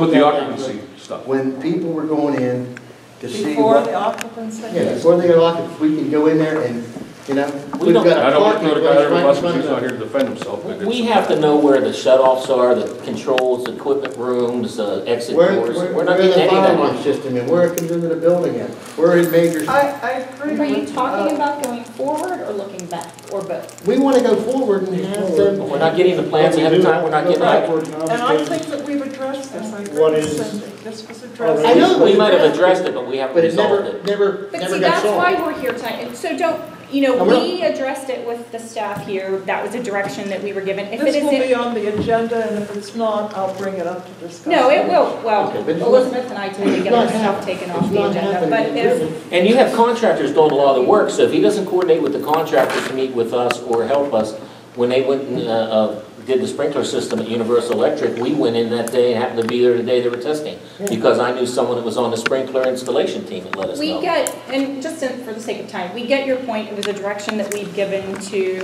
With the occupancy stuff. When people were going in to see Before what, the occupancy? yeah, before they got occupancy, we can go in there and, you know, We we've don't- got I a don't want parking to place go to right in bus front because he's not of here it. to defend himself. but We it's- have to know where the shut-offs are, the controls, the equipment rooms, exit doors. We're not Where getting the any of fire that. alarm system and where it comes into the building at. We're in major, I agree Are you with, talking about going forward or looking back, or both? we want to go forward and have them. We're not getting the plans ahead of time, we're not getting that. and I think that we've addressed this. I agree What with is- Cindy. This was addressed. I know. We might have addressed it, but we haven't But it resolved never, it. never, But never see, got that's solved. why we're here tonight, and so don't, you know, No, we're not. we addressed it with the staff here, that was a direction that we were given. If it This will be isn't, on the agenda, and if it's not, I'll bring it up to discuss. no, it will, well, Okay, but it's not- Elizabeth and I told to get our stuff taken off It's the not agenda, happening. but if, And you have contractors doing a lot of the work, so if he doesn't coordinate with the contractors to meet with us or help us, when they went and did the sprinkler system at Universal Electric, we went in that day and happened to be there the day they were testing, because I knew someone that was on the sprinkler installation team and let us we know. get, and just for the sake of time, we get your point, it was a direction that we've given to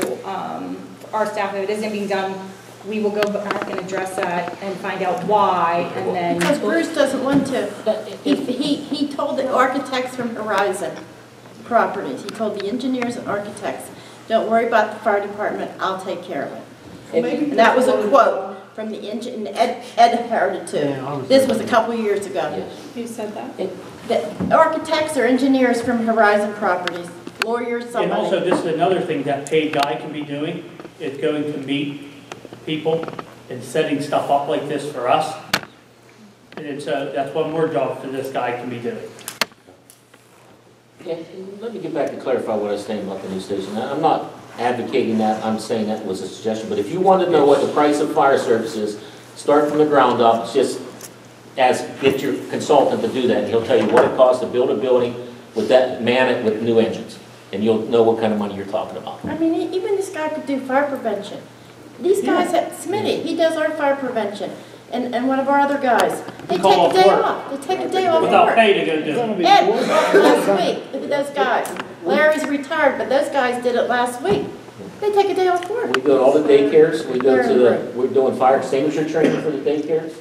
our staff, if it isn't being done, we will go back and address that and find out why, and then. Because Bruce doesn't want to. He told the architects from Horizon Properties, he told the engineers and architects, don't worry about the fire department, I'll take care of it. Maybe And that was a people- quote from the engine, Ed heard it too. This was a couple of years ago. Yes. Who said that? The architects or engineers from Horizon Properties, lawyers, And also, somebody. this is another thing that paid guy can be doing, is going to meet people and setting stuff up like this for us. And that's one more job for this guy can be doing. Yeah, let me get back to clarify what I was saying about the new station. I'm not advocating that, I'm saying that was a suggestion, but if you want to know what the price of fire service is, start from the ground up, just get your consultant to do that, and he'll tell you what it costs to build a building with that, man it with new engines, and you'll know what kind of money you're talking about. I mean, even this guy could do fire prevention. These guys at Smitty, he does our fire prevention. And one of our other guys, they Call take a off day work. off. They take a day off Without work. pay to go do it. Ed, last week, look at those guys. Larry's retired, but those guys did it last week. They take a day off work. We go to all the daycares, we go to we're doing fire extinguisher training for the daycares.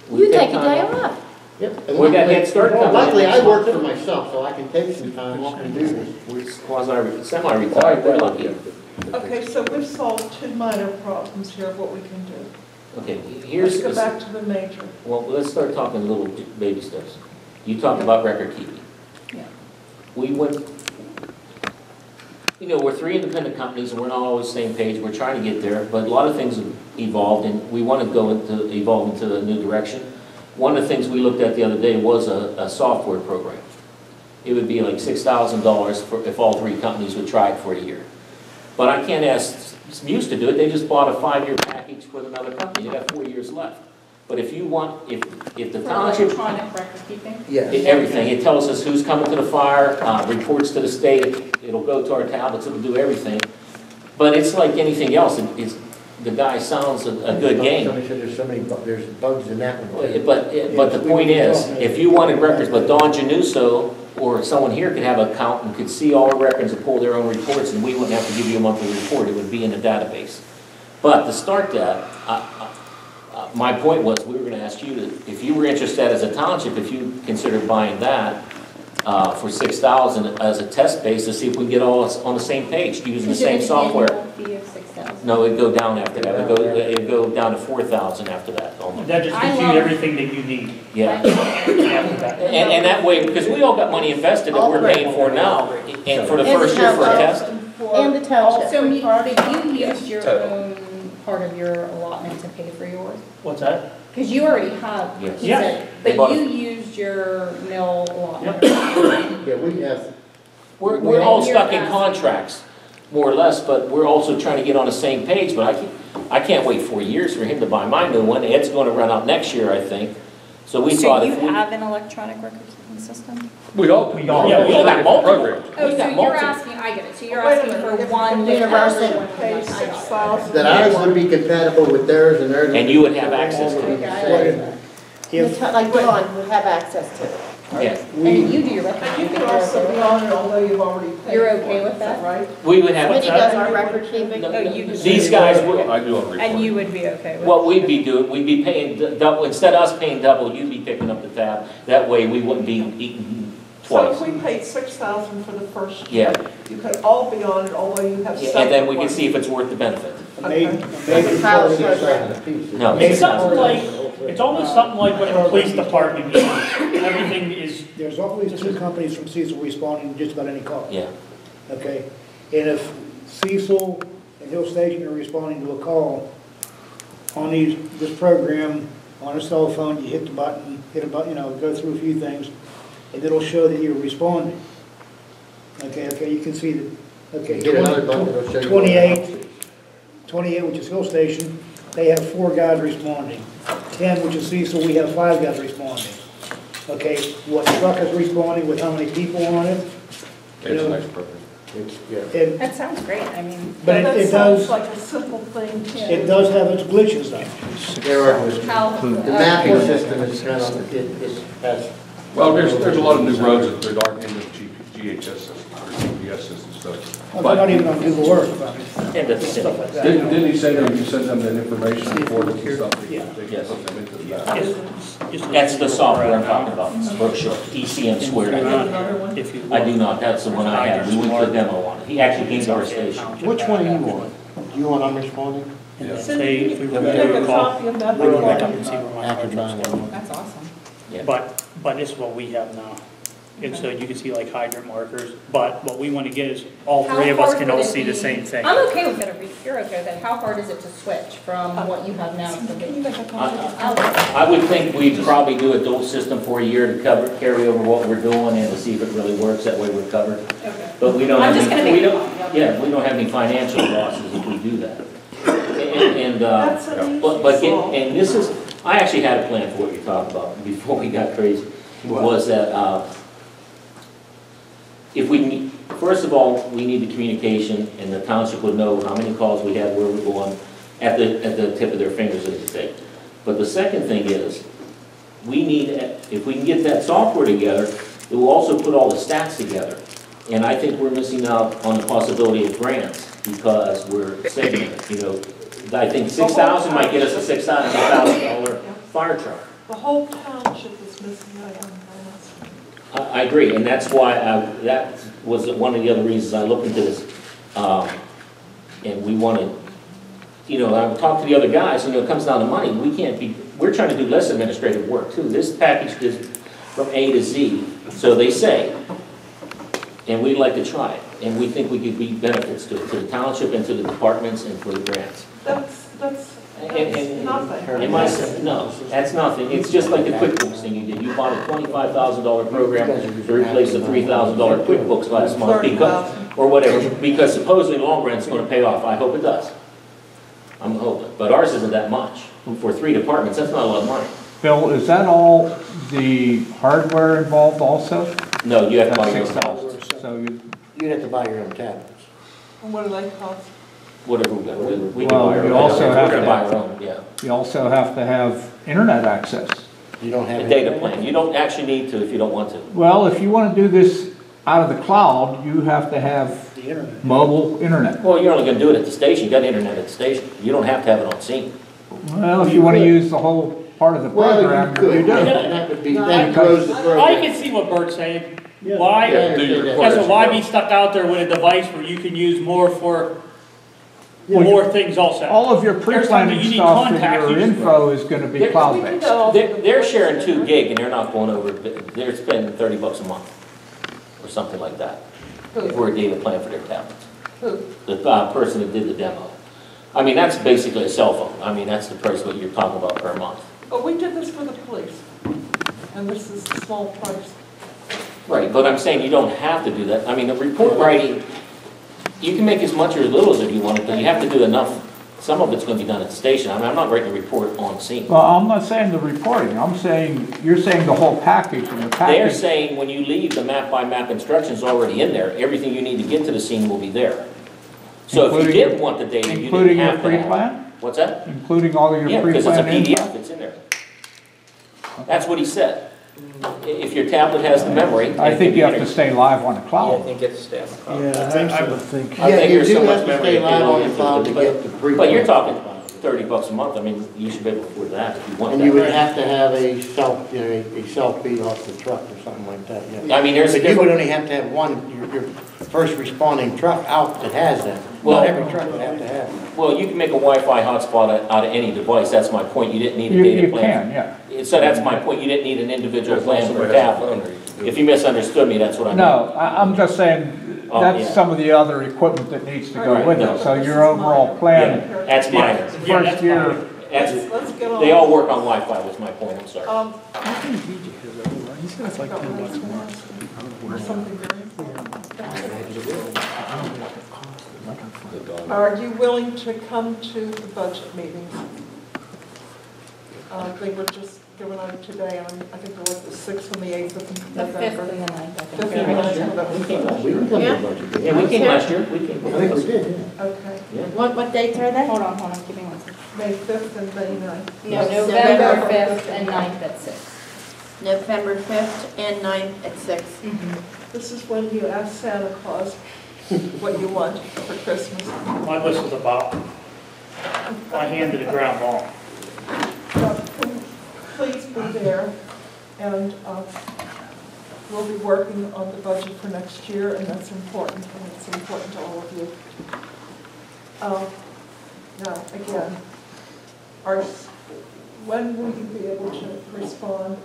We You take a time day off. off. Yep. And We got Head Start coming in. Luckily, I work for myself, so I can take some time off and do this. We're semi-retired, we're lucky. Okay, so we've solved two minor problems here of what we can do. Okay, Let's here's, go back to the major. well, let's start talking little baby steps. You talked about record keeping. Yeah. We went, you know, we're three independent companies and we're not always the same page. We're trying to get there, but a lot of things have evolved and we want to evolve into a new direction. One of the things we looked at the other day was a software program. It would be like $6,000 for if all three companies would try it for a year. But I can't ask Muse to do it. They just bought a 5-year package with another company. They got 4 years left. But if you want, if the For township, electronic record keeping? Yes. everything, it tells us who's coming to the fire, reports to the state, it'll go to our tablets, it'll do everything. But it's like anything else. The guy sounds a good game. Somebody said there's bugs in that one. too. But the point is, if you wanted records, but Don Januso or someone here could have an account and could see all the records and pull their own reports, and we wouldn't have to give you a monthly report, it would be in a database. But to start that, my point was, we were going to ask you to, if you were interested as a township, if you considered buying that for $6,000 as a test base to see if we can get all on the same page, using the same software. Fee of $6,000. No, it'd go down after that. It'd go down to $4,000 after that. Almost. That just gives you everything that you need. Yeah. after that. And that way, because we all got money invested that we're paying for now, and for the first year for a test. And the township. So, but you used your own part of your allotment to pay for yours? What's that? Because you already have, Yes. he Yes. said, They bought but it. you used your mill allotment. Yeah, we have, We're all stuck in contracts, more or less, but we're also trying to get on the same page, but I can't wait 4 years for him to buy my new one. Ed's going to run out next year, I think. So we So thought you if we... have an electronic record keeping system? We all Yeah, we all got got multiple. programs. Oh, We so got you're multiple. asking, I get it, so you're Wait a asking minute, for if- one. if that Universal has one Pay I got it. $6,000. that ours would be compatible with theirs and theirs. And you would have access to it. Okay, I like that. Like Dawn would have access to it. Yeah, And then you do your record You keeping, can you're also okay be with on it, although you've already paid. You're for okay it, with is that? Right? we would have, Somebody does our record keeping. Oh, you do. these guys would, I do all the And you reporting. would be okay with it? what we'd be doing, we'd be paying double, instead of us paying double, you'd be picking up the tab. That way we wouldn't be eating So if twice. we paid 6,000 for the first year, Yeah, you could all be on it, although you have separate and then we can ones. see if it's worth the benefit. Maybe, Okay. maybe Power part of this, program. piece. No. It's something like, it's almost something like what the police department uses. Everything is, There's always two companies from Cecil responding to just about any call, Yeah, okay? And if Cecil and Hill Station are responding to a call on this program, on a cell phone, you hit the button, go through a few things, and it'll show that you're responding. Okay, you can see that, okay, Hit another button, it'll show you what 28, which is Hill Station, they have 4 guys responding. 10, which is Cecil, we have 5 guys responding. Okay, what truck is responding with how many people on it? It's a nice program. It's, yeah. And, That sounds great, I mean. but That it sounds does, like a simple thing too. it does have its glitches though. There are, How? the mapping system is kind of, it has. Well, there's a lot of new roads that aren't in the GHS system, or GPS system, so. Well, they're not even on Google Earth, but and that's stuff like that. Didn't he say that you send them that information before and stuff? Yeah. They can Yes. put them into the map. That's the software I'm talking about, it's brochure, ECM squared. if you. I do not, that's the one I have, we went to the demo on it. He actually came to our station. Which one do you want? Do you want I'm responding? Yeah. Say, if we were Make to a call, copy of that. we'll go back up and see where my After contract's going. 9/11. That's awesome. Yeah. But this is what we have now. And so you can see like hydrant markers, but what we want to get is all How 3 of us hard can would all it see the be- same thing. I'm okay with it, if you're okay with it. How hard is it to switch from what you have now to Can you the? make a copy? I would think we'd probably do a dual system for a year to carry over what we're doing and to see if it really works, that way we're covered. Okay. But we don't I'm have just gonna any, we make a don't, copy. yeah, we don't have any financial losses if we do that. And, That's an easy but solve. and this is, I actually had a plan for what you're talking about before we got crazy. Was that, if we, first of all, we need the communication, and the township would know how many calls we had, where we're going, at the tip of their fingers, as you say. But the second thing is, we need, if we can get that software together, it will also put all the stats together. And I think we're missing out on the possibility of grants, because we're saving it, I think 6,000 might get us a $6,000 fire truck. The whole township is missing out on that. I agree, and that's why, that was one of the other reasons I looked into this. And we wanted, I talked to the other guys, it comes down to money, we're trying to do less administrative work too. This package is from A to Z, so they say, and we'd like to try it. And we think we could be benefits to the township and to the departments and for the grants. That's And- nothing. Am I saying, no, that's nothing, it's just like the QuickBooks thing you did, you bought a $25,000 program to replace a $3,000 QuickBooks last month, because, or whatever, because supposedly in the long run it's gonna pay off, I hope it does. I'm hoping, but ours isn't that much, for 3 departments, that's not a lot of money. Bill, is that all the hardware involved also? No, you have to buy That's your own, 6,000. So you, You'd have to buy your own tablets. And what do they cost? whatever we got, we can Well, buy our you own. also We're have gonna to- buy our own, yeah. you also have to have internet access. You don't have. A data plan, you don't actually need to if you don't want to. Well, if you want to do this out of the cloud, you have to have the internet. mobile internet. Well, you're only gonna do it at the station, you got internet at the station, you don't have to have it on scene. Well, if you want to use the whole part of the Well, program, you could, you do. that would be, No, that grows the I program. can see what Bert's saying. Yeah. Why, Yeah, Do your yeah. as a why be reports. stuck out there with a device where you can use more for Well, more things also? All of your There's something pre-planning you need stuff contacts, and your you just- info is going to be There- cloud-based. They're sharing 2 gig and they're not going over, they're spending $30 a month, or something like that, for a data plan for their tablets. Who? The person that did the demo. I mean, that's basically a cell phone, I mean, that's the price what you're talking about per month. But we did this for the police, and this is a small price. Right, but I'm saying you don't have to do that, I mean, the report writing, you can make as much or as little as if you want it, but you have to do enough, some of it's gonna be done at the station, I mean, I'm not writing a report on scene. Well, I'm not saying the reporting, I'm saying, you're saying the whole package, and the They're package, saying when you leave, the map-by-map instructions already in there, everything you need to get to the scene will be there. So if you Including your- didn't want the data, you didn't including your have to have it. pre-plan, What's that? including all of your Yeah, because it's a pre-planned info. PDF, it's in there. That's what he said. if your tablet has the memory. I think you have to stay live on the cloud. it's staff. I would think. I think you there's do so have much to memory. stay if you live don't on the enter cloud the to big- get the pre. But you're talking $30 a month. I mean, you should be able to afford that if you want And you would that. have to have a self, a self-feed off the truck or something like that, yeah. I mean, there's a But you would different, only have to have one, your first responding truck out that has that. Well- Not every truck would have to have it. well, you can make a Wi-Fi hotspot out of any device. That's my point. You didn't need a You data you plan. can, yeah. So that's my point. You didn't need an individual As long as plan for a somebody has a tablet. phone there, you can do it. If you misunderstood me, that's what I meant. No, I'm just saying, Oh, that's yeah. some of the other equipment that needs to go Right, with no. it. So your overall plan, Yeah, that's minor. Yeah, first that's year, That's, Let's get on. they all work on Wi-Fi was my point. I'm sorry. Something very Are you willing to come to the budget meetings? They were just given out today, and I think they're like the 6th and the 8th of The 5th November. and the 9th, I 5th think. and 9th, We can come to the Yeah. budget. Yeah, we came last year. We came. I think we did, yeah. Okay, What dates are they? Hold on, give me one second. May 5th and May 9th. No, Yes. November November 5th and 9th at 6. November 5th and 9th at 6. This is when you ask Santa Claus what you want for Christmas. My list is about my hand to the ground long. Please be there, and we'll be working on the budget for next year, and that's important, and it's important to all of you. Now, again, when will you be able to respond?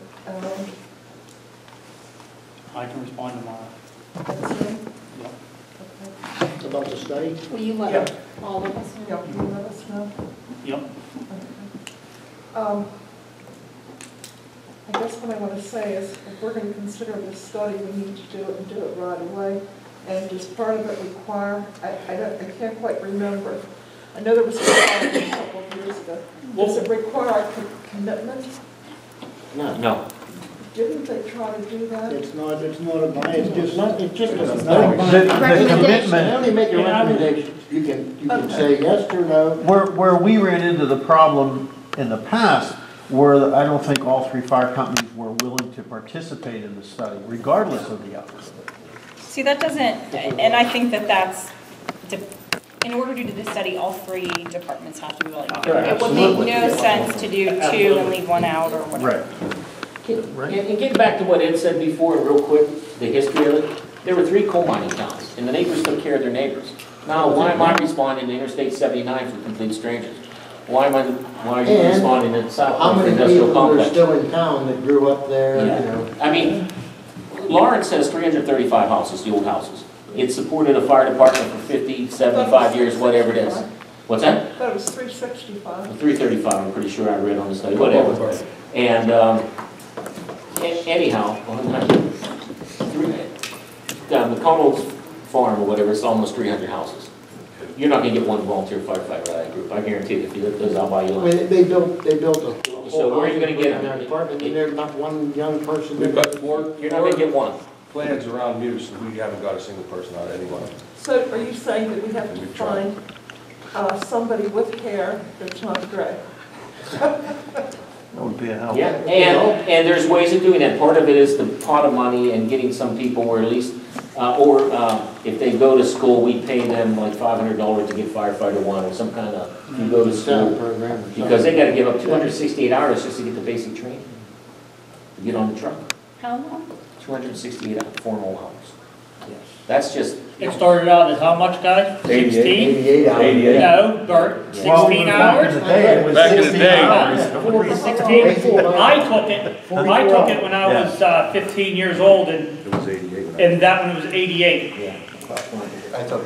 I can respond tomorrow. Wednesday? Yep. Okay. About the study? Will you Yeah. let all of us know? Yeah, can you let us know? Yep. Okay. I guess what I want to say is, if we're going to consider this study, we need to do it and do it right away. And does part of it require, I can't quite remember. I know there was a study a couple of years ago. Does it require a commitment? No. No. Didn't they try to do that? it's not a buy, it's just. It's just a No, study. the Recommendation. They commitment, only make a Yeah, I would- recommendation. You can say yes or no. Where we ran into the problem in the past, where I don't think all three fire companies were willing to participate in the study, regardless of the outcome. See, that doesn't, and I think that's, in order to do the study, all 3 departments have to be willing to do it. It would make no sense to do 2 and leave 1 out or whatever. And getting back to what Ed said before, real quick, the history of it, there were 3 coal mining towns, and the neighbors took care of their neighbors. Now, why am I responding to Interstate 79 for complete strangers? Why are you And responding to South How Point for many industrial people are complex? still in town that grew up there, you Yeah. know? I mean, Lawrence has 335 houses, the old houses. It supported a fire department for 50, 75 years, whatever it is. What's that? I thought it was 365. 335, I'm pretty sure I read on the study, whatever. And anyhow, McConnell's farm or whatever, it's almost 300 houses. You're not gonna get one volunteer firefighter out of that group, I guarantee you. If you look those, I'll buy you I lunch. mean, they built a whole So where are you gonna get housing them? department, and there's not one young person. We've got four You're not gonna get one. plans around you, so we haven't got a single person out of anyone. So are you saying that we have to We've tried. find somebody with hair that's not gray? That would be a help. Yeah, and there's ways of doing that. Part of it is the pot of money and getting some people where at least, if they go to school, we pay them like $500 to get firefighter 1 or some kind of, if you go to Sound school. program or something. Because they gotta give up 268 hours just to get the basic training, to get on the truck. How long? 268 formal hours. Yes. That's just, It started out as how much, guys? 16? 88 hours. 88. No, Bert, Yeah. 16 hours? Back in the day, it was Back in the 16 day. hours. 16. I took it when I was 15 years old, and It was 88. that one was 88. yeah. I took